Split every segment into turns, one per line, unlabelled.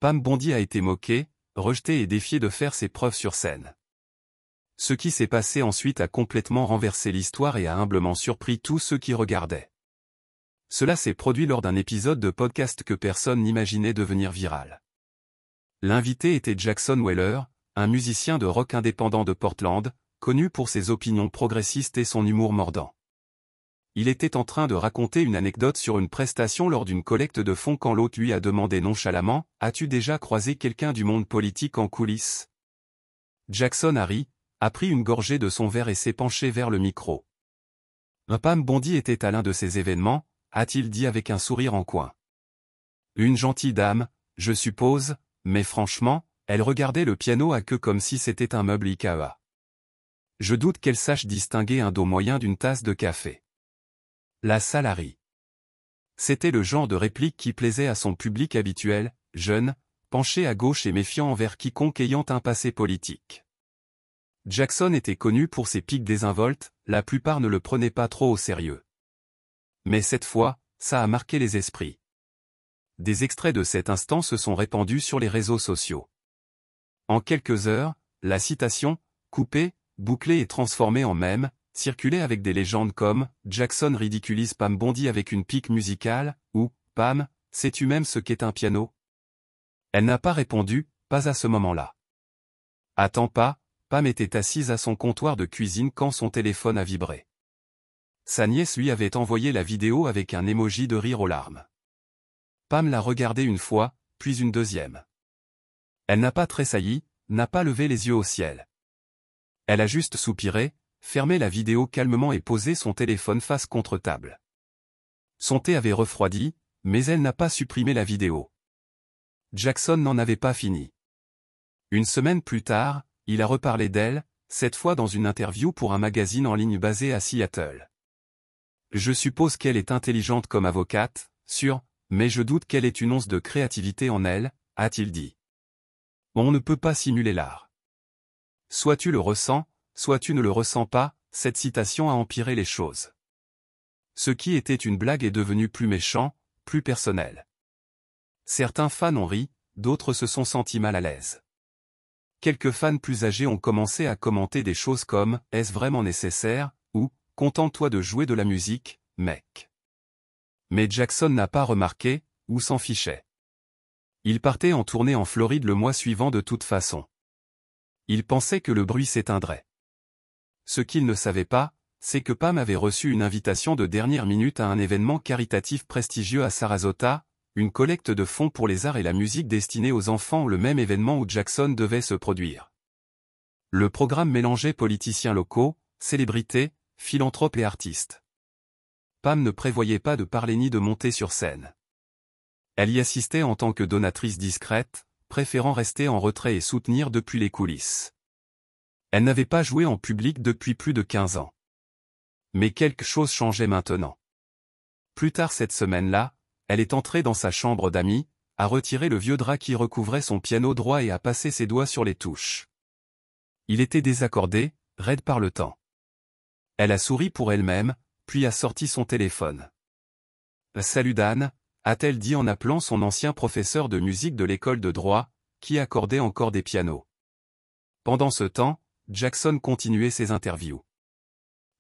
Pam Bondi a été moquée, rejetée et défiée de faire ses preuves sur scène. Ce qui s'est passé ensuite a complètement renversé l'histoire et a humblement surpris tous ceux qui regardaient. Cela s'est produit lors d'un épisode de podcast que personne n'imaginait devenir viral. L'invité était Jackson Weller, un musicien de rock indépendant de Portland, connu pour ses opinions progressistes et son humour mordant. Il était en train de raconter une anecdote sur une prestation lors d'une collecte de fonds quand l'hôte lui a demandé nonchalamment « As-tu déjà croisé quelqu'un du monde politique en coulisses ?» Jackson a pris une gorgée de son verre et s'est penché vers le micro. Pam Bondi était à l'un de ces événements, a-t-il dit avec un sourire en coin. Une gentille dame, je suppose, mais franchement, elle regardait le piano à queue comme si c'était un meuble Ikea. Je doute qu'elle sache distinguer un do moyen d'une tasse de café. La salle a ri. C'était le genre de réplique qui plaisait à son public habituel, jeune, penché à gauche et méfiant envers quiconque ayant un passé politique. Jackson était connu pour ses pics désinvoltes, la plupart ne le prenaient pas trop au sérieux. Mais cette fois, ça a marqué les esprits. Des extraits de cet instant se sont répandus sur les réseaux sociaux. En quelques heures, la citation, coupée, bouclée et transformée en mème, circulait avec des légendes comme « Jackson ridiculise Pam Bondi avec une pique musicale » ou « Pam, sais-tu même ce qu'est un piano ?» Elle n'a pas répondu, pas à ce moment-là. Attends pas, Pam était assise à son comptoir de cuisine quand son téléphone a vibré. Sa nièce lui avait envoyé la vidéo avec un emoji de rire aux larmes. Pam l'a regardé une fois, puis une deuxième. Elle n'a pas tressailli, n'a pas levé les yeux au ciel. Elle a juste soupiré, fermé la vidéo calmement et posé son téléphone face contre table. Son thé avait refroidi, mais elle n'a pas supprimé la vidéo. Jackson n'en avait pas fini. Une semaine plus tard, il a reparlé d'elle, cette fois dans une interview pour un magazine en ligne basé à Seattle. Je suppose qu'elle est intelligente comme avocate, sûre, mais je doute qu'elle ait une once de créativité en elle, a-t-il dit. On ne peut pas simuler l'art. Soit tu le ressens, soit tu ne le ressens pas, cette citation a empiré les choses. Ce qui était une blague est devenu plus méchant, plus personnel. Certains fans ont ri, d'autres se sont sentis mal à l'aise. Quelques fans plus âgés ont commencé à commenter des choses comme « Est-ce vraiment nécessaire ?» ou « Contente-toi de jouer de la musique, mec. » Mais Jackson n'a pas remarqué, ou s'en fichait. Il partait en tournée en Floride le mois suivant de toute façon. Il pensait que le bruit s'éteindrait. Ce qu'il ne savait pas, c'est que Pam avait reçu une invitation de dernière minute à un événement caritatif prestigieux à Sarasota, une collecte de fonds pour les arts et la musique destinée aux enfants, le même événement où Jackson devait se produire. Le programme mélangeait politiciens locaux, célébrités, philanthropes et artistes. Pam ne prévoyait pas de parler ni de monter sur scène. Elle y assistait en tant que donatrice discrète, préférant rester en retrait et soutenir depuis les coulisses. Elle n'avait pas joué en public depuis plus de 15 ans. Mais quelque chose changeait maintenant. Plus tard cette semaine-là, elle est entrée dans sa chambre d'amis, a retiré le vieux drap qui recouvrait son piano droit et a passé ses doigts sur les touches. Il était désaccordé, raide par le temps. Elle a souri pour elle-même, puis a sorti son téléphone. « Salut Dan », a-t-elle dit en appelant son ancien professeur de musique de l'école de droit, qui accordait encore des pianos. Pendant ce temps, Jackson continuait ses interviews.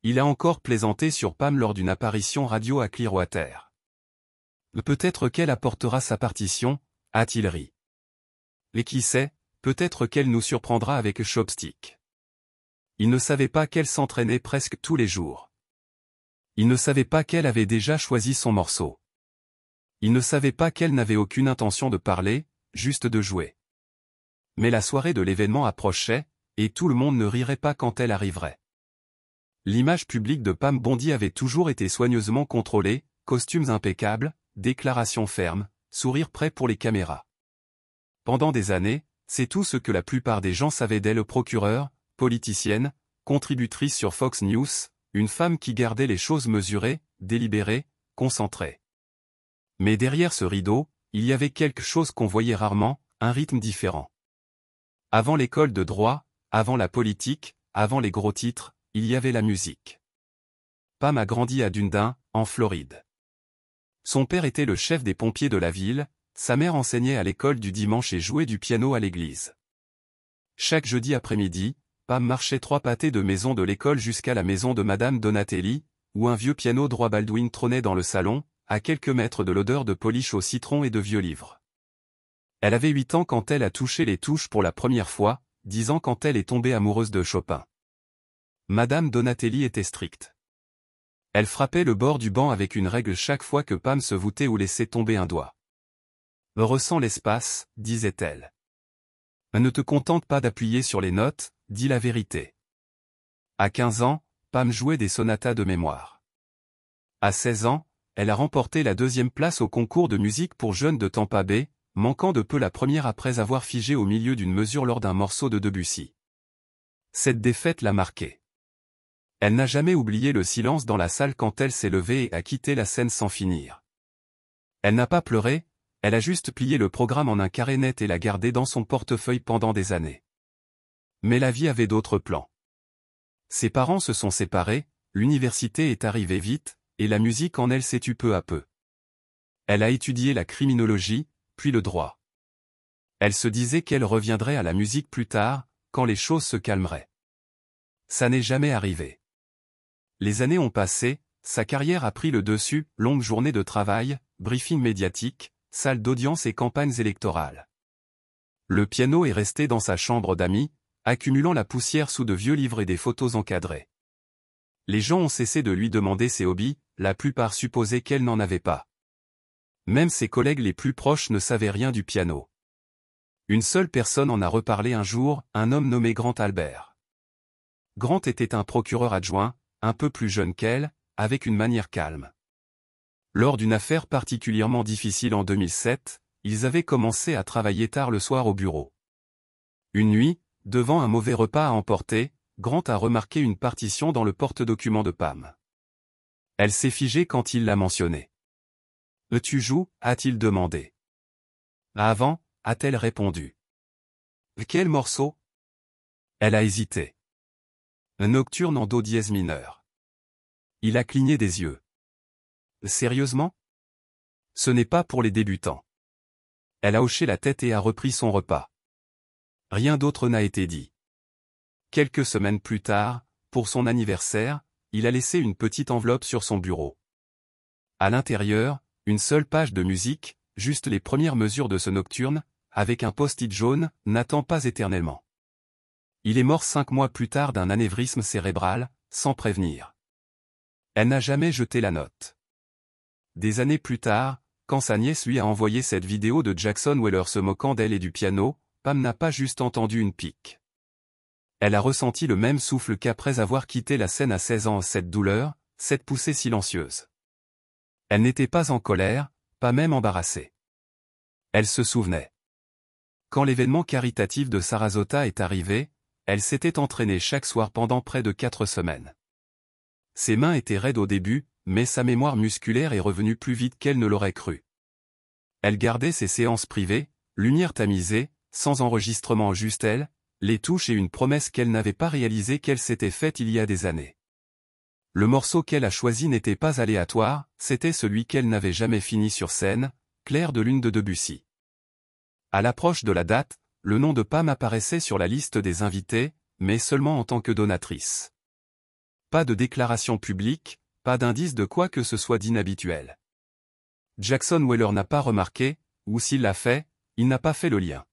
Il a encore plaisanté sur Pam lors d'une apparition radio à Clearwater. Peut-être qu'elle apportera sa partition, a-t-il ri. Et qui sait, peut-être qu'elle nous surprendra avec Chopstick. Il ne savait pas qu'elle s'entraînait presque tous les jours. Il ne savait pas qu'elle avait déjà choisi son morceau. Il ne savait pas qu'elle n'avait aucune intention de parler, juste de jouer. Mais la soirée de l'événement approchait, et tout le monde ne rirait pas quand elle arriverait. L'image publique de Pam Bondi avait toujours été soigneusement contrôlée, costumes impeccables, déclarations fermes, sourire prêt pour les caméras. Pendant des années, c'est tout ce que la plupart des gens savaient d'elle. Procureure, politicienne, contributrice sur Fox News, une femme qui gardait les choses mesurées, délibérées, concentrées. Mais derrière ce rideau, il y avait quelque chose qu'on voyait rarement, un rythme différent. Avant l'école de droit, avant la politique, avant les gros titres, il y avait la musique. Pam a grandi à Dunedin, en Floride. Son père était le chef des pompiers de la ville, sa mère enseignait à l'école du dimanche et jouait du piano à l'église. Chaque jeudi après-midi, Pam marchait 3 pâtés de maison de l'école jusqu'à la maison de Madame Donatelli, où un vieux piano droit Baldwin trônait dans le salon, à quelques mètres de l'odeur de polish au citron et de vieux livres. Elle avait 8 ans quand elle a touché les touches pour la première fois, 10 ans quand elle est tombée amoureuse de Chopin. Madame Donatelli était stricte. Elle frappait le bord du banc avec une règle chaque fois que Pam se voûtait ou laissait tomber un doigt. « Ressens l'espace, disait-elle. Ne te contente pas d'appuyer sur les notes, dis la vérité. » À 15 ans, Pam jouait des sonatas de mémoire. À 16 ans, elle a remporté la 2e place au concours de musique pour jeunes de Tampa Bay, manquant de peu la première après avoir figé au milieu d'une mesure lors d'un morceau de Debussy. Cette défaite l'a marquée. Elle n'a jamais oublié le silence dans la salle quand elle s'est levée et a quitté la scène sans finir. Elle n'a pas pleuré, elle a juste plié le programme en un carré net et l'a gardé dans son portefeuille pendant des années. Mais la vie avait d'autres plans. Ses parents se sont séparés, l'université est arrivée vite, et la musique en elle s'est tue peu à peu. Elle a étudié la criminologie, puis le droit. Elle se disait qu'elle reviendrait à la musique plus tard, quand les choses se calmeraient. Ça n'est jamais arrivé. Les années ont passé, sa carrière a pris le dessus, longues journées de travail, briefing médiatique, salles d'audience et campagnes électorales. Le piano est resté dans sa chambre d'amis, accumulant la poussière sous de vieux livres et des photos encadrées. Les gens ont cessé de lui demander ses hobbies, la plupart supposaient qu'elle n'en avait pas. Même ses collègues les plus proches ne savaient rien du piano. Une seule personne en a reparlé un jour, un homme nommé Grant Albert. Grant était un procureur adjoint, un peu plus jeune qu'elle, avec une manière calme. Lors d'une affaire particulièrement difficile en 2007, ils avaient commencé à travailler tard le soir au bureau. Une nuit, devant un mauvais repas à emporter, Grant a remarqué une partition dans le porte-documents de Pam. Elle s'est figée quand il l'a mentionné. « Tu joues » a-t-il demandé. « Avant » a-t-elle répondu. « Quel morceau » Elle a hésité. « Nocturne en do dièse mineur. » Il a cligné des yeux. « Sérieusement ? Ce n'est pas pour les débutants. » Elle a hoché la tête et a repris son repas. Rien d'autre n'a été dit. Quelques semaines plus tard, pour son anniversaire, il a laissé une petite enveloppe sur son bureau. À l'intérieur, une seule page de musique, juste les premières mesures de ce nocturne, avec un post-it jaune, n'attend pas éternellement. Il est mort 5 mois plus tard d'un anévrisme cérébral, sans prévenir. Elle n'a jamais jeté la note. Des années plus tard, quand sa nièce lui a envoyé cette vidéo de Jackson Weller se moquant d'elle et du piano, Pam n'a pas juste entendu une pique. Elle a ressenti le même souffle qu'après avoir quitté la scène à 16 ans, cette douleur, cette poussée silencieuse. Elle n'était pas en colère, pas même embarrassée. Elle se souvenait. Quand l'événement caritatif de Sarasota est arrivé, elle s'était entraînée chaque soir pendant près de 4 semaines. Ses mains étaient raides au début, mais sa mémoire musculaire est revenue plus vite qu'elle ne l'aurait cru. Elle gardait ses séances privées, lumière tamisée, sans enregistrement, juste elle, les touches et une promesse qu'elle n'avait pas réalisée qu'elle s'était faite il y a des années. Le morceau qu'elle a choisi n'était pas aléatoire, c'était celui qu'elle n'avait jamais fini sur scène, Clair de lune de Debussy. À l'approche de la date, le nom de Pam apparaissait sur la liste des invités, mais seulement en tant que donatrice. Pas de déclaration publique, pas d'indice de quoi que ce soit d'inhabituel. Jackson Weller n'a pas remarqué, ou s'il l'a fait, il n'a pas fait le lien.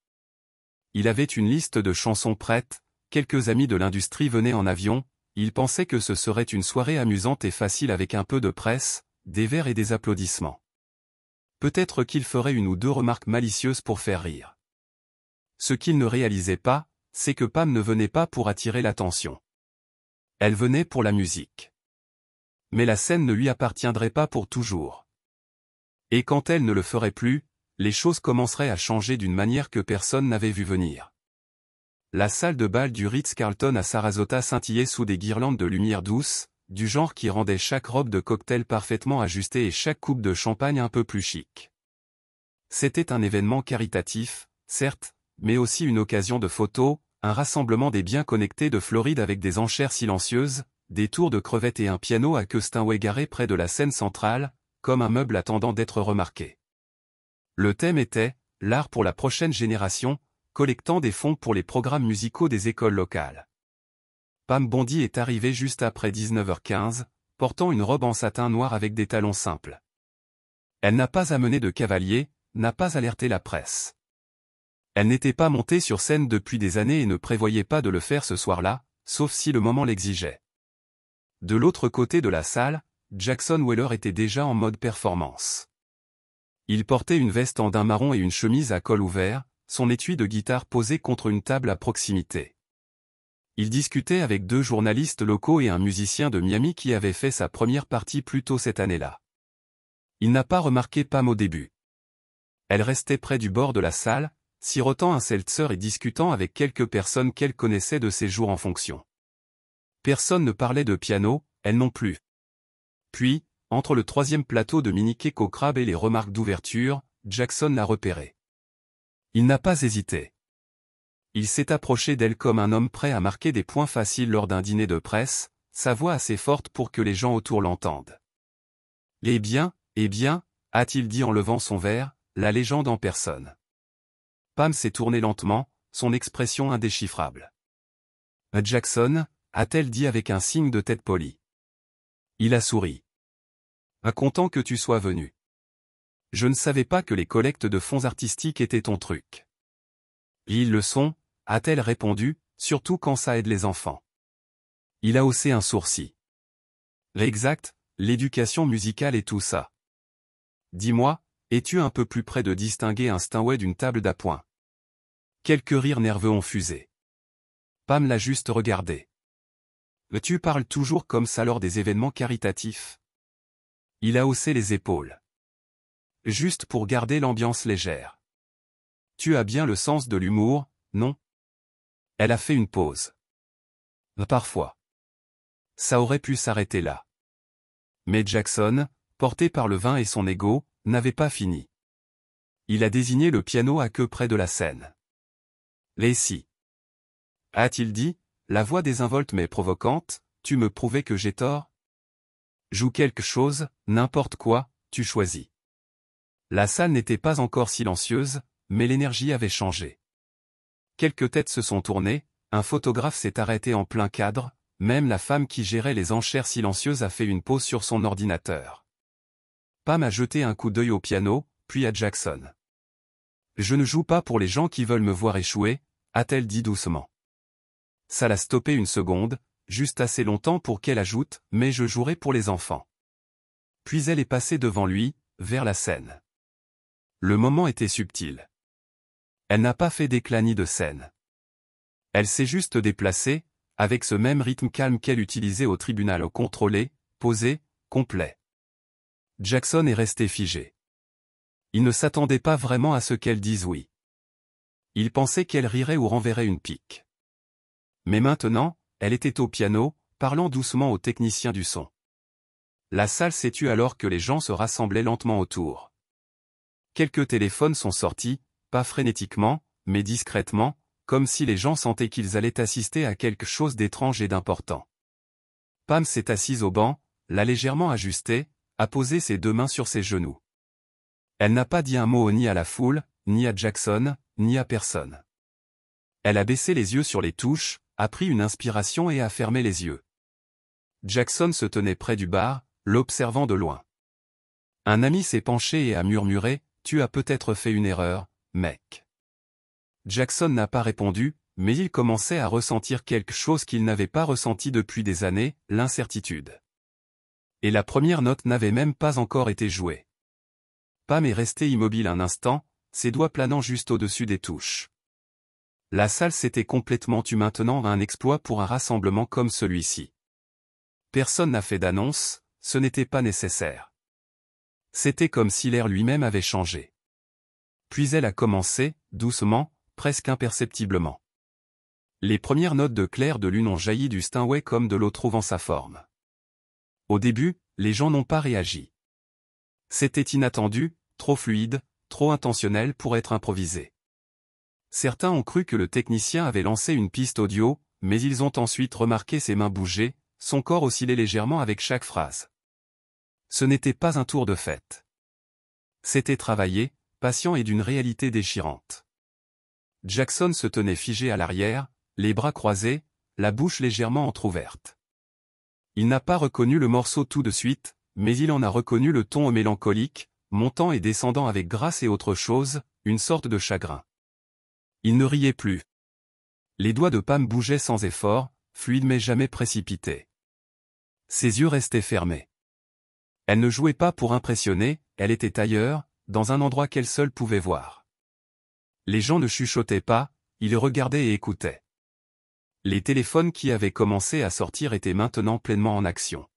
Il avait une liste de chansons prêtes, quelques amis de l'industrie venaient en avion, il pensait que ce serait une soirée amusante et facile avec un peu de presse, des verres et des applaudissements. Peut-être qu'il ferait 1 ou 2 remarques malicieuses pour faire rire. Ce qu'il ne réalisait pas, c'est que Pam ne venait pas pour attirer l'attention. Elle venait pour la musique. Mais la scène ne lui appartiendrait pas pour toujours. Et quand elle ne le ferait plus, les choses commenceraient à changer d'une manière que personne n'avait vu venir. La salle de bal du Ritz-Carlton à Sarasota scintillait sous des guirlandes de lumière douce, du genre qui rendait chaque robe de cocktail parfaitement ajustée et chaque coupe de champagne un peu plus chic. C'était un événement caritatif, certes, mais aussi une occasion de photos, un rassemblement des bien connectés de Floride avec des enchères silencieuses, des tours de crevettes et un piano à queue Steinway garé près de la scène centrale, comme un meuble attendant d'être remarqué. Le thème était « L'art pour la prochaine génération », collectant des fonds pour les programmes musicaux des écoles locales. Pam Bondi est arrivée juste après 19h15, portant une robe en satin noir avec des talons simples. Elle n'a pas amené de cavalier, n'a pas alerté la presse. Elle n'était pas montée sur scène depuis des années et ne prévoyait pas de le faire ce soir-là, sauf si le moment l'exigeait. De l'autre côté de la salle, Jackson Wheeler était déjà en mode performance. Il portait une veste en daim marron et une chemise à col ouvert, son étui de guitare posé contre une table à proximité. Il discutait avec 2 journalistes locaux et un musicien de Miami qui avait fait sa première partie plus tôt cette année-là. Il n'a pas remarqué Pam au début. Elle restait près du bord de la salle, sirotant un seltzer et discutant avec quelques personnes qu'elle connaissait de ses jours en fonction. Personne ne parlait de piano, elle non plus. Puis, entre le 3e plateau de mini cake au crabe et les remarques d'ouverture, Jackson l'a repéré. Il n'a pas hésité. Il s'est approché d'elle comme un homme prêt à marquer des points faciles lors d'un dîner de presse, sa voix assez forte pour que les gens autour l'entendent. « Eh bien, a-t-il dit en levant son verre, la légende en personne. » Pam s'est tournée lentement, son expression indéchiffrable. « Jackson » a-t-elle dit avec un signe de tête poli. Il a souri. « Content que tu sois venu. Je ne savais pas que les collectes de fonds artistiques étaient ton truc. » Ils le sont, a-t-elle répondu, surtout quand ça aide les enfants. Il a haussé un sourcil. Exact, l'éducation musicale et tout ça. Dis-moi, es-tu un peu plus près de distinguer un Steinway d'une table d'appoint? Quelques rires nerveux ont fusé. Pam l'a juste regardé. Tu parles toujours comme ça lors des événements caritatifs. Il a haussé les épaules. Juste pour garder l'ambiance légère. Tu as bien le sens de l'humour, non? Elle a fait une pause. Parfois. Ça aurait pu s'arrêter là. Mais Jackson, porté par le vin et son ego, n'avait pas fini. Il a désigné le piano à queue près de la scène. Lacey. A-t-il dit, la voix désinvolte mais provocante, tu me prouvais que j'ai tort? Joue quelque chose, n'importe quoi, tu choisis. La salle n'était pas encore silencieuse, mais l'énergie avait changé. Quelques têtes se sont tournées, un photographe s'est arrêté en plein cadre, même la femme qui gérait les enchères silencieuses a fait une pause sur son ordinateur. Pam a jeté un coup d'œil au piano, puis à Jackson. Je ne joue pas pour les gens qui veulent me voir échouer, a-t-elle dit doucement. Ça l'a stoppé une seconde, juste assez longtemps pour qu'elle ajoute, mais je jouerai pour les enfants. Puis elle est passée devant lui, vers la scène. Le moment était subtil. Elle n'a pas fait d'éclat ni de scène. Elle s'est juste déplacée, avec ce même rythme calme qu'elle utilisait au tribunal contrôlé, posé, complet. Jackson est resté figé. Il ne s'attendait pas vraiment à ce qu'elle dise oui. Il pensait qu'elle rirait ou renverrait une pique. Mais maintenant, elle était au piano, parlant doucement au technicien du son. La salle s'est tue alors que les gens se rassemblaient lentement autour. Quelques téléphones sont sortis, pas frénétiquement, mais discrètement, comme si les gens sentaient qu'ils allaient assister à quelque chose d'étrange et d'important. Pam s'est assise au banc, l'a légèrement ajustée, a posé ses 2 mains sur ses genoux. Elle n'a pas dit un mot ni à la foule, ni à Jackson, ni à personne. Elle a baissé les yeux sur les touches, a pris une inspiration et a fermé les yeux. Jackson se tenait près du bar, l'observant de loin. Un ami s'est penché et a murmuré, « Tu as peut-être fait une erreur, mec. » Jackson n'a pas répondu, mais il commençait à ressentir quelque chose qu'il n'avait pas ressenti depuis des années, l'incertitude. Et la première note n'avait même pas encore été jouée. Pam est restée immobile un instant, ses doigts planant juste au-dessus des touches. La salle s'était complètement tue maintenant à un exploit pour un rassemblement comme celui-ci. Personne n'a fait d'annonce, ce n'était pas nécessaire. C'était comme si l'air lui-même avait changé. Puis elle a commencé, doucement, presque imperceptiblement. Les premières notes de clair de lune ont jailli du Steinway comme de l'eau trouvant sa forme. Au début, les gens n'ont pas réagi. C'était inattendu, trop fluide, trop intentionnel pour être improvisé. Certains ont cru que le technicien avait lancé une piste audio, mais ils ont ensuite remarqué ses mains bouger, son corps osciller légèrement avec chaque phrase. Ce n'était pas un tour de fête. C'était travaillé, patient et d'une réalité déchirante. Jackson se tenait figé à l'arrière, les bras croisés, la bouche légèrement entr'ouverte. Il n'a pas reconnu le morceau tout de suite, mais il en a reconnu le ton mélancolique, montant et descendant avec grâce et autre chose, une sorte de chagrin. Il ne riait plus. Les doigts de Pam bougeaient sans effort, fluides mais jamais précipités. Ses yeux restaient fermés. Elle ne jouait pas pour impressionner, elle était ailleurs, dans un endroit qu'elle seule pouvait voir. Les gens ne chuchotaient pas, ils regardaient et écoutaient. Les téléphones qui avaient commencé à sortir étaient maintenant pleinement en action.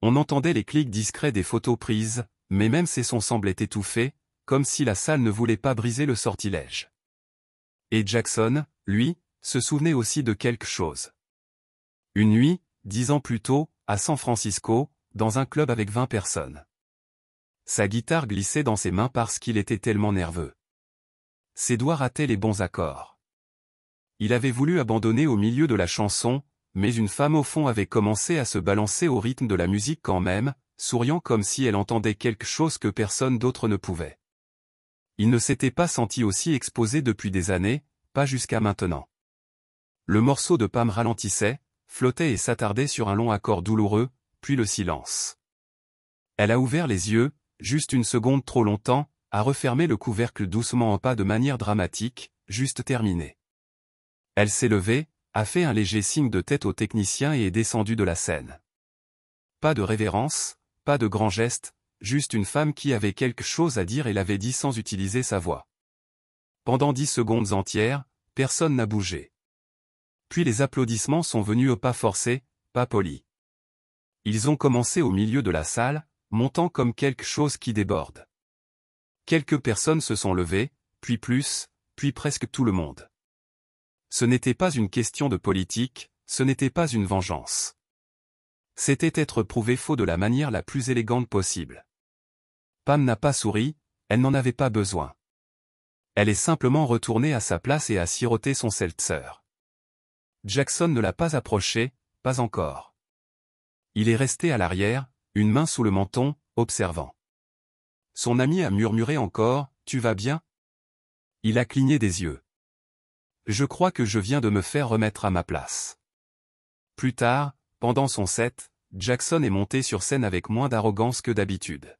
On entendait les clics discrets des photos prises, mais même ces sons semblaient étouffés, comme si la salle ne voulait pas briser le sortilège. Et Jackson, lui, se souvenait aussi de quelque chose. Une nuit, 10 ans plus tôt, à San Francisco, dans un club avec 20 personnes. Sa guitare glissait dans ses mains parce qu'il était tellement nerveux. Ses doigts rataient les bons accords. Il avait voulu abandonner au milieu de la chanson, mais une femme au fond avait commencé à se balancer au rythme de la musique quand même, souriant comme si elle entendait quelque chose que personne d'autre ne pouvait. Il ne s'était pas senti aussi exposé depuis des années, pas jusqu'à maintenant. Le morceau de Pam ralentissait, flottait et s'attardait sur un long accord douloureux, puis le silence. Elle a ouvert les yeux, juste une seconde trop longtemps, a refermé le couvercle doucement en pas de manière dramatique, juste terminé. Elle s'est levée, a fait un léger signe de tête au technicien et est descendue de la scène. Pas de révérence, pas de grand geste, juste une femme qui avait quelque chose à dire et l'avait dit sans utiliser sa voix. Pendant 10 secondes entières, personne n'a bougé. Puis les applaudissements sont venus au pas forcé, pas poli. Ils ont commencé au milieu de la salle, montant comme quelque chose qui déborde. Quelques personnes se sont levées, puis plus, puis presque tout le monde. Ce n'était pas une question de politique, ce n'était pas une vengeance. C'était être prouvé faux de la manière la plus élégante possible. Pam n'a pas souri, elle n'en avait pas besoin. Elle est simplement retournée à sa place et a siroté son seltzer. Jackson ne l'a pas approché, pas encore. Il est resté à l'arrière, une main sous le menton, observant. Son ami a murmuré encore, « Tu vas bien ?» Il a cligné des yeux. « Je crois que je viens de me faire remettre à ma place. » Plus tard, pendant son set, Jackson est monté sur scène avec moins d'arrogance que d'habitude.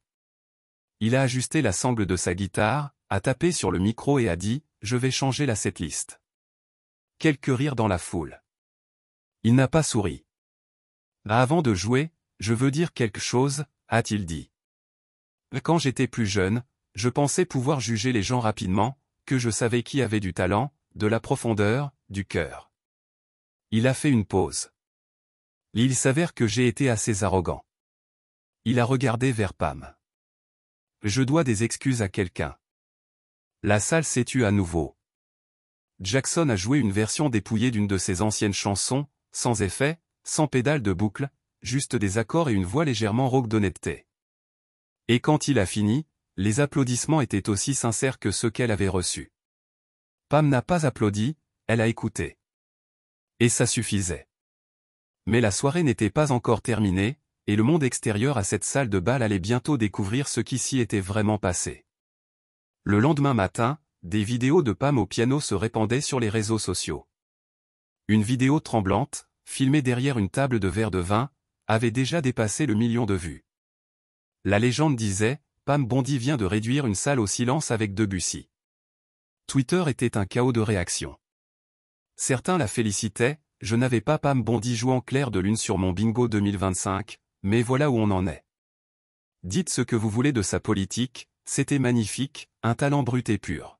Il a ajusté la sangle de sa guitare, a tapé sur le micro et a dit « Je vais changer la setlist. » Quelques rires dans la foule. Il n'a pas souri. « Avant de jouer, je veux dire quelque chose », a-t-il dit. « Quand j'étais plus jeune, je pensais pouvoir juger les gens rapidement, que je savais qui avait du talent, de la profondeur, du cœur. » Il a fait une pause. Il s'avère que j'ai été assez arrogant. Il a regardé vers Pam. Je dois des excuses à quelqu'un. La salle s'est tue à nouveau. Jackson a joué une version dépouillée d'une de ses anciennes chansons, sans effet, sans pédale de boucle, juste des accords et une voix légèrement rauque d'honnêteté. Et quand il a fini, les applaudissements étaient aussi sincères que ceux qu'elle avait reçus. Pam n'a pas applaudi, elle a écouté. Et ça suffisait. Mais la soirée n'était pas encore terminée, et le monde extérieur à cette salle de bal allait bientôt découvrir ce qui s'y était vraiment passé. Le lendemain matin, des vidéos de Pam au piano se répandaient sur les réseaux sociaux. Une vidéo tremblante, filmée derrière une table de verre de vin, avait déjà dépassé le 1 million de vues. La légende disait, Pam Bondi vient de réduire une salle au silence avec Debussy. Twitter était un chaos de réactions. Certains la félicitaient, je n'avais pas Pam Bondi jouant clair de lune sur mon bingo 2025, mais voilà où on en est. Dites ce que vous voulez de sa politique, c'était magnifique, un talent brut et pur.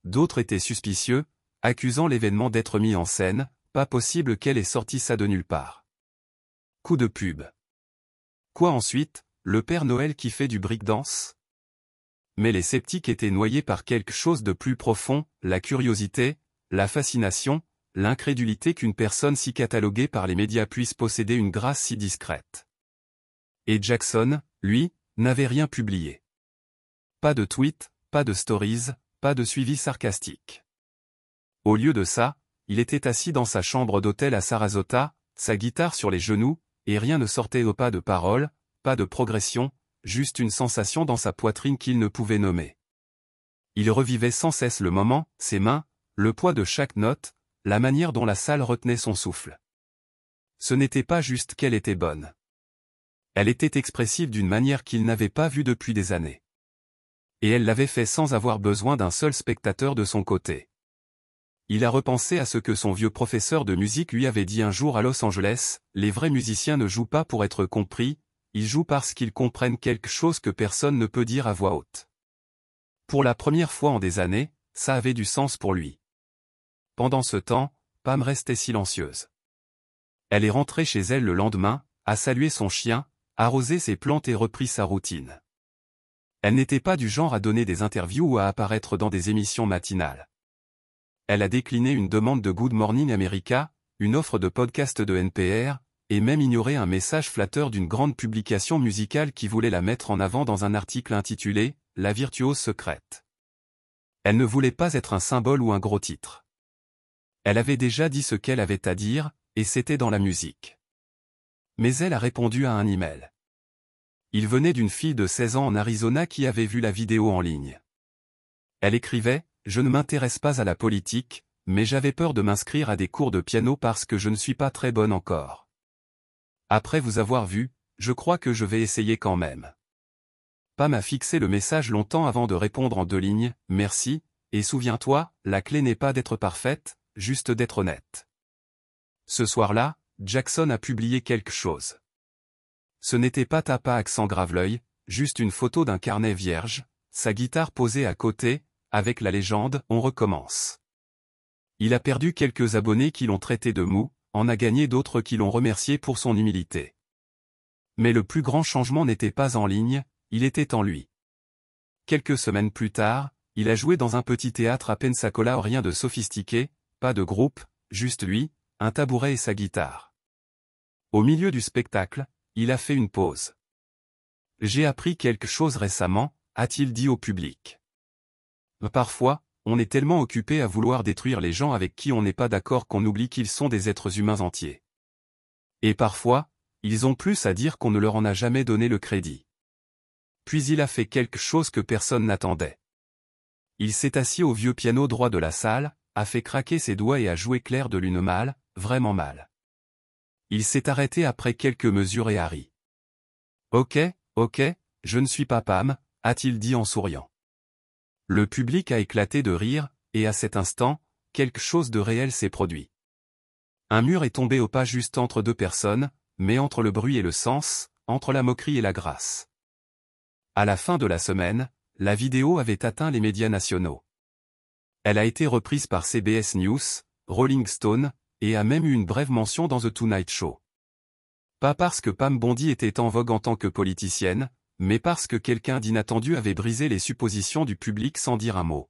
D'autres étaient suspicieux, accusant l'événement d'être mis en scène, pas possible qu'elle ait sorti ça de nulle part. Coup de pub. Quoi ensuite, le Père Noël qui fait du breakdance? Mais les sceptiques étaient noyés par quelque chose de plus profond, la curiosité, la fascination, l'incrédulité qu'une personne si cataloguée par les médias puisse posséder une grâce si discrète. Et Jackson, lui, n'avait rien publié. Pas de tweet, pas de stories, pas de suivi sarcastique. Au lieu de ça, il était assis dans sa chambre d'hôtel à Sarasota, sa guitare sur les genoux, et rien ne sortait au pas de parole, pas de progression, juste une sensation dans sa poitrine qu'il ne pouvait nommer. Il revivait sans cesse le moment, ses mains, le poids de chaque note, la manière dont la salle retenait son souffle. Ce n'était pas juste qu'elle était bonne. Elle était expressive d'une manière qu'il n'avait pas vue depuis des années. Et elle l'avait fait sans avoir besoin d'un seul spectateur de son côté. Il a repensé à ce que son vieux professeur de musique lui avait dit un jour à Los Angeles, les vrais musiciens ne jouent pas pour être compris, ils jouent parce qu'ils comprennent quelque chose que personne ne peut dire à voix haute. Pour la première fois en des années, ça avait du sens pour lui. Pendant ce temps, Pam restait silencieuse. Elle est rentrée chez elle le lendemain, a salué son chien, arrosé ses plantes et repris sa routine. Elle n'était pas du genre à donner des interviews ou à apparaître dans des émissions matinales. Elle a décliné une demande de Good Morning America, une offre de podcast de NPR, et même ignoré un message flatteur d'une grande publication musicale qui voulait la mettre en avant dans un article intitulé « La virtuose secrète ». Elle ne voulait pas être un symbole ou un gros titre. Elle avait déjà dit ce qu'elle avait à dire, et c'était dans la musique. Mais elle a répondu à un email. Il venait d'une fille de 16 ans en Arizona qui avait vu la vidéo en ligne. Elle écrivait « Je ne m'intéresse pas à la politique, mais j'avais peur de m'inscrire à des cours de piano parce que je ne suis pas très bonne encore. Après vous avoir vu, je crois que je vais essayer quand même. » Pam a fixé le message longtemps avant de répondre en 2 lignes « Merci, et souviens-toi, la clé n'est pas d'être parfaite, juste d'être honnête. » Ce soir-là, Jackson a publié quelque chose. Ce n'était pas Tapa accent grave-l'œil, juste une photo d'un carnet vierge, sa guitare posée à côté, avec la légende « On recommence ». Il a perdu quelques abonnés qui l'ont traité de mou, en a gagné d'autres qui l'ont remercié pour son humilité. Mais le plus grand changement n'était pas en ligne, il était en lui. Quelques semaines plus tard, il a joué dans un petit théâtre à Pensacola, rien de sophistiqué, pas de groupe, juste lui, un tabouret et sa guitare. Au milieu du spectacle, il a fait une pause. « J'ai appris quelque chose récemment », a-t-il dit au public. Parfois, on est tellement occupé à vouloir détruire les gens avec qui on n'est pas d'accord qu'on oublie qu'ils sont des êtres humains entiers. Et parfois, ils ont plus à dire qu'on ne leur en a jamais donné le crédit. Puis il a fait quelque chose que personne n'attendait. Il s'est assis au vieux piano droit de la salle, a fait craquer ses doigts et a joué Clair de Lune mal, vraiment mal. Il s'est arrêté après quelques mesures et a ri. « Ok, je ne suis pas Pam », a-t-il dit en souriant. Le public a éclaté de rire, et à cet instant, quelque chose de réel s'est produit. Un mur est tombé au pas juste entre 2 personnes, mais entre le bruit et le sens, entre la moquerie et la grâce. À la fin de la semaine, la vidéo avait atteint les médias nationaux. Elle a été reprise par CBS News, Rolling Stone, et a même eu une brève mention dans The Tonight Show. Pas parce que Pam Bondi était en vogue en tant que politicienne, mais parce que quelqu'un d'inattendu avait brisé les suppositions du public sans dire un mot.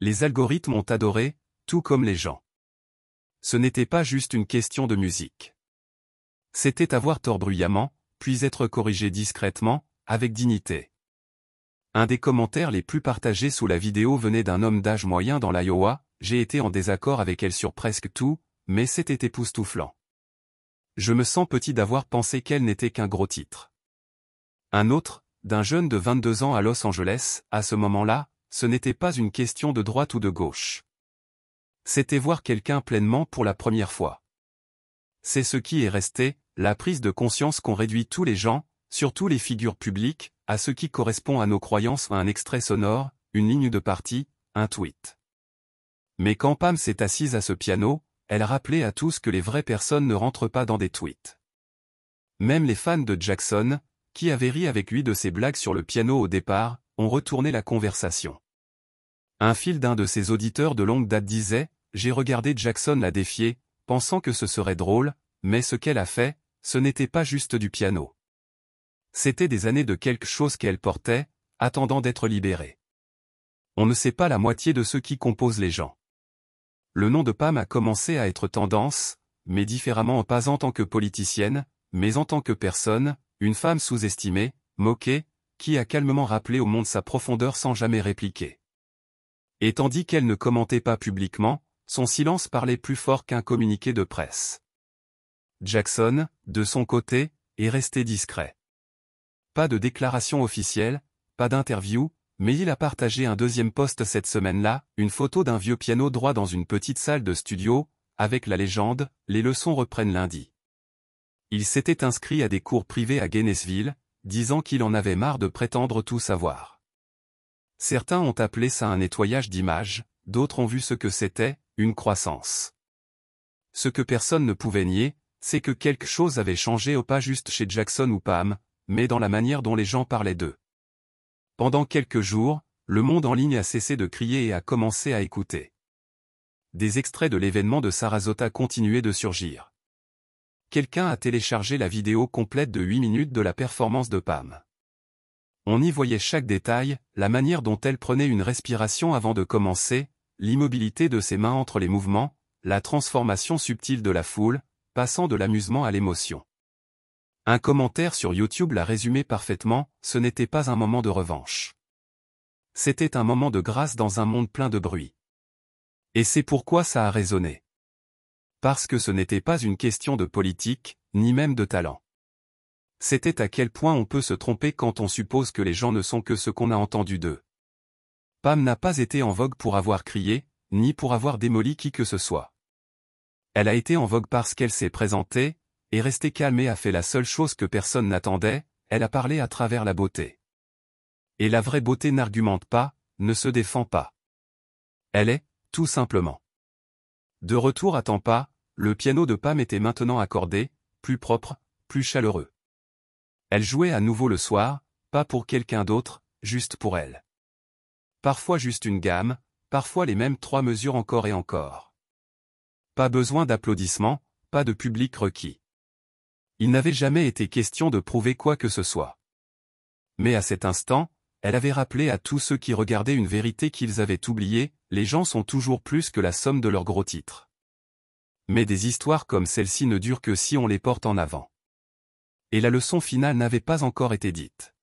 Les algorithmes ont adoré, tout comme les gens. Ce n'était pas juste une question de musique. C'était avoir tort bruyamment, puis être corrigé discrètement, avec dignité. Un des commentaires les plus partagés sous la vidéo venait d'un homme d'âge moyen dans l'Iowa, « J'ai été en désaccord avec elle sur presque tout, mais c'était époustouflant. Je me sens petit d'avoir pensé qu'elle n'était qu'un gros titre. » Un autre, d'un jeune de 22 ans à Los Angeles, à ce moment-là, ce n'était pas une question de droite ou de gauche. C'était voir quelqu'un pleinement pour la première fois. C'est ce qui est resté, la prise de conscience qu'on réduit tous les gens, surtout les figures publiques, à ce qui correspond à nos croyances, un extrait sonore, une ligne de parti, un tweet. Mais quand Pam s'est assise à ce piano, elle rappelait à tous que les vraies personnes ne rentrent pas dans des tweets. Même les fans de Jackson, qui avaient ri avec lui de ses blagues sur le piano au départ, ont retourné la conversation. Un fil d'un de ses auditeurs de longue date disait « J'ai regardé Jackson la défier, pensant que ce serait drôle, mais ce qu'elle a fait, ce n'était pas juste du piano. C'était des années de quelque chose qu'elle portait, attendant d'être libérée. On ne sait pas la moitié de ceux qui composent les gens. » Le nom de Pam a commencé à être tendance, mais différemment pas en tant que politicienne, mais en tant que personne, une femme sous-estimée, moquée, qui a calmement rappelé au monde sa profondeur sans jamais répliquer. Et tandis qu'elle ne commentait pas publiquement, son silence parlait plus fort qu'un communiqué de presse. Jackson, de son côté, est resté discret. Pas de déclaration officielle, pas d'interview, mais il a partagé un deuxième post cette semaine-là, une photo d'un vieux piano droit dans une petite salle de studio, avec la légende « Les leçons reprennent lundi ». Il s'était inscrit à des cours privés à Gainesville, disant qu'il en avait marre de prétendre tout savoir. Certains ont appelé ça un nettoyage d'image, d'autres ont vu ce que c'était, une croissance. Ce que personne ne pouvait nier, c'est que quelque chose avait changé pas juste chez Jackson ou Pam, mais dans la manière dont les gens parlaient d'eux. Pendant quelques jours, le monde en ligne a cessé de crier et a commencé à écouter. Des extraits de l'événement de Sarasota continuaient de surgir. Quelqu'un a téléchargé la vidéo complète de 8 minutes de la performance de Pam. On y voyait chaque détail, la manière dont elle prenait une respiration avant de commencer, l'immobilité de ses mains entre les mouvements, la transformation subtile de la foule, passant de l'amusement à l'émotion. Un commentaire sur YouTube l'a résumé parfaitement, ce n'était pas un moment de revanche. C'était un moment de grâce dans un monde plein de bruit. Et c'est pourquoi ça a résonné. Parce que ce n'était pas une question de politique, ni même de talent. C'était à quel point on peut se tromper quand on suppose que les gens ne sont que ce qu'on a entendu d'eux. Pam n'a pas été en vogue pour avoir crié, ni pour avoir démoli qui que ce soit. Elle a été en vogue parce qu'elle s'est présentée, et restée calme et a fait la seule chose que personne n'attendait, elle a parlé à travers la beauté. Et la vraie beauté n'argumente pas, ne se défend pas. Elle est, tout simplement. De retour à Tampa, le piano de Pam était maintenant accordé, plus propre, plus chaleureux. Elle jouait à nouveau le soir, pas pour quelqu'un d'autre, juste pour elle. Parfois juste une gamme, parfois les mêmes 3 mesures encore et encore. Pas besoin d'applaudissements, pas de public requis. Il n'avait jamais été question de prouver quoi que ce soit. Mais à cet instant, elle avait rappelé à tous ceux qui regardaient une vérité qu'ils avaient oubliée, les gens sont toujours plus que la somme de leurs gros titres. Mais des histoires comme celle-ci ne durent que si on les porte en avant. Et la leçon finale n'avait pas encore été dite.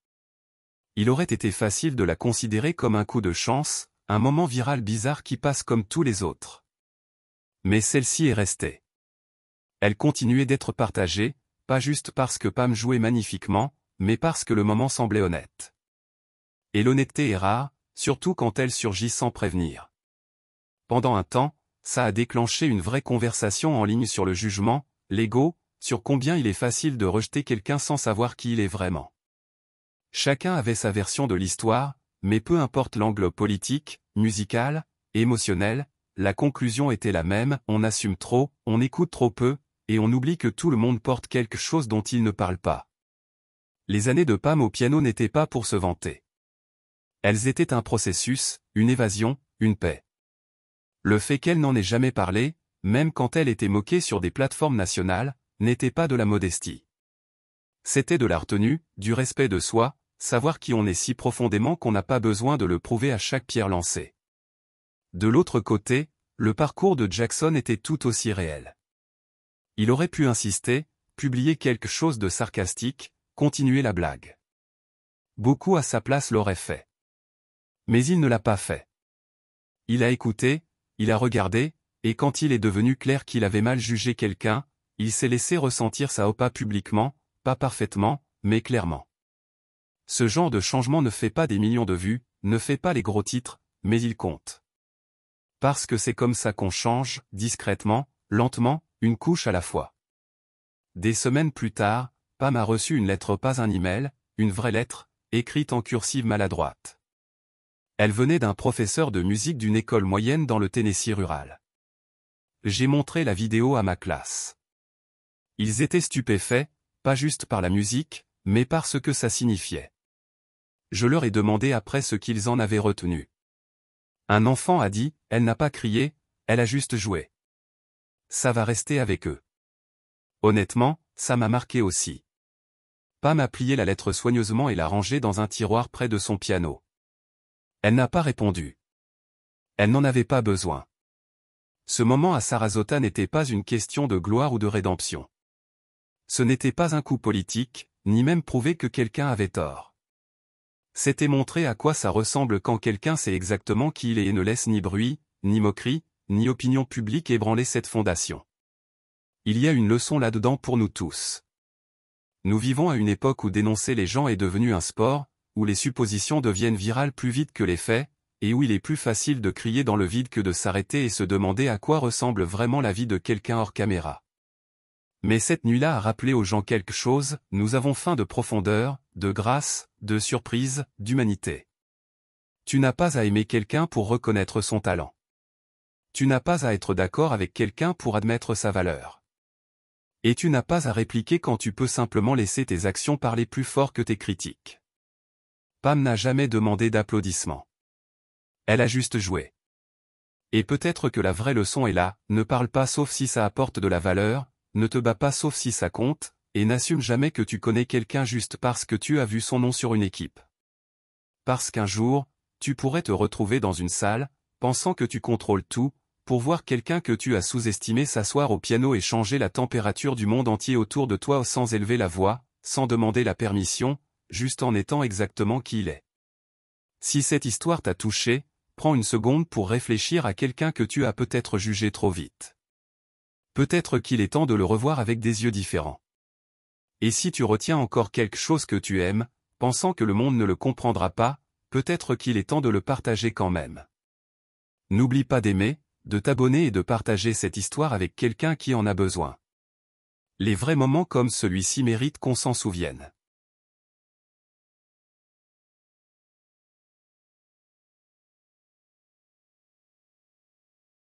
Il aurait été facile de la considérer comme un coup de chance, un moment viral bizarre qui passe comme tous les autres. Mais celle-ci est restée. Elle continuait d'être partagée, pas juste parce que Pam jouait magnifiquement, mais parce que le moment semblait honnête. Et l'honnêteté est rare, surtout quand elle surgit sans prévenir. Pendant un temps, ça a déclenché une vraie conversation en ligne sur le jugement, l'ego, sur combien il est facile de rejeter quelqu'un sans savoir qui il est vraiment. Chacun avait sa version de l'histoire, mais peu importe l'angle politique, musical, émotionnel, la conclusion était la même, on assume trop, on écoute trop peu, et on oublie que tout le monde porte quelque chose dont il ne parle pas. Les années de Pam au piano n'étaient pas pour se vanter. Elles étaient un processus, une évasion, une paix. Le fait qu'elle n'en ait jamais parlé, même quand elle était moquée sur des plateformes nationales, n'était pas de la modestie. C'était de la retenue, du respect de soi, savoir qui on est si profondément qu'on n'a pas besoin de le prouver à chaque pierre lancée. De l'autre côté, le parcours de Jackson était tout aussi réel. Il aurait pu insister, publier quelque chose de sarcastique, continuer la blague. Beaucoup à sa place l'auraient fait. Mais il ne l'a pas fait. Il a écouté, il a regardé, et quand il est devenu clair qu'il avait mal jugé quelqu'un, il s'est laissé ressentir sa pas publiquement, pas parfaitement, mais clairement. Ce genre de changement ne fait pas des millions de vues, ne fait pas les gros titres, mais il compte. Parce que c'est comme ça qu'on change, discrètement, lentement, une couche à la fois. Des semaines plus tard, Pam a reçu une lettre, pas un email, une vraie lettre, écrite en cursive maladroite. Elle venait d'un professeur de musique d'une école moyenne dans le Tennessee rural. J'ai montré la vidéo à ma classe. Ils étaient stupéfaits, pas juste par la musique, mais par ce que ça signifiait. Je leur ai demandé après ce qu'ils en avaient retenu. Un enfant a dit, elle n'a pas crié, elle a juste joué. Ça va rester avec eux. Honnêtement, ça m'a marqué aussi. Pam a plié la lettre soigneusement et l'a rangée dans un tiroir près de son piano. Elle n'a pas répondu. Elle n'en avait pas besoin. Ce moment à Sarasota n'était pas une question de gloire ou de rédemption. Ce n'était pas un coup politique, ni même prouver que quelqu'un avait tort. C'était montrer à quoi ça ressemble quand quelqu'un sait exactement qui il est et ne laisse ni bruit, ni moquerie, ni opinion publique ébranler cette fondation. Il y a une leçon là-dedans pour nous tous. Nous vivons à une époque où dénoncer les gens est devenu un sport, où les suppositions deviennent virales plus vite que les faits, et où il est plus facile de crier dans le vide que de s'arrêter et se demander à quoi ressemble vraiment la vie de quelqu'un hors caméra. Mais cette nuit-là a rappelé aux gens quelque chose, nous avons faim de profondeur, de grâce, de surprise, d'humanité. Tu n'as pas à aimer quelqu'un pour reconnaître son talent. Tu n'as pas à être d'accord avec quelqu'un pour admettre sa valeur. Et tu n'as pas à répliquer quand tu peux simplement laisser tes actions parler plus fort que tes critiques. Pam n'a jamais demandé d'applaudissements. Elle a juste joué. Et peut-être que la vraie leçon est là, ne parle pas sauf si ça apporte de la valeur, ne te bats pas sauf si ça compte, et n'assume jamais que tu connais quelqu'un juste parce que tu as vu son nom sur une équipe. Parce qu'un jour, tu pourrais te retrouver dans une salle, pensant que tu contrôles tout, pour voir quelqu'un que tu as sous-estimé s'asseoir au piano et changer la température du monde entier autour de toi sans élever la voix, sans demander la permission, juste en étant exactement qui il est. Si cette histoire t'a touché, prends une seconde pour réfléchir à quelqu'un que tu as peut-être jugé trop vite. Peut-être qu'il est temps de le revoir avec des yeux différents. Et si tu retiens encore quelque chose que tu aimes, pensant que le monde ne le comprendra pas, peut-être qu'il est temps de le partager quand même. N'oublie pas d'aimer, de t'abonner et de partager cette histoire avec quelqu'un qui en a besoin. Les vrais moments comme celui-ci méritent qu'on s'en souvienne.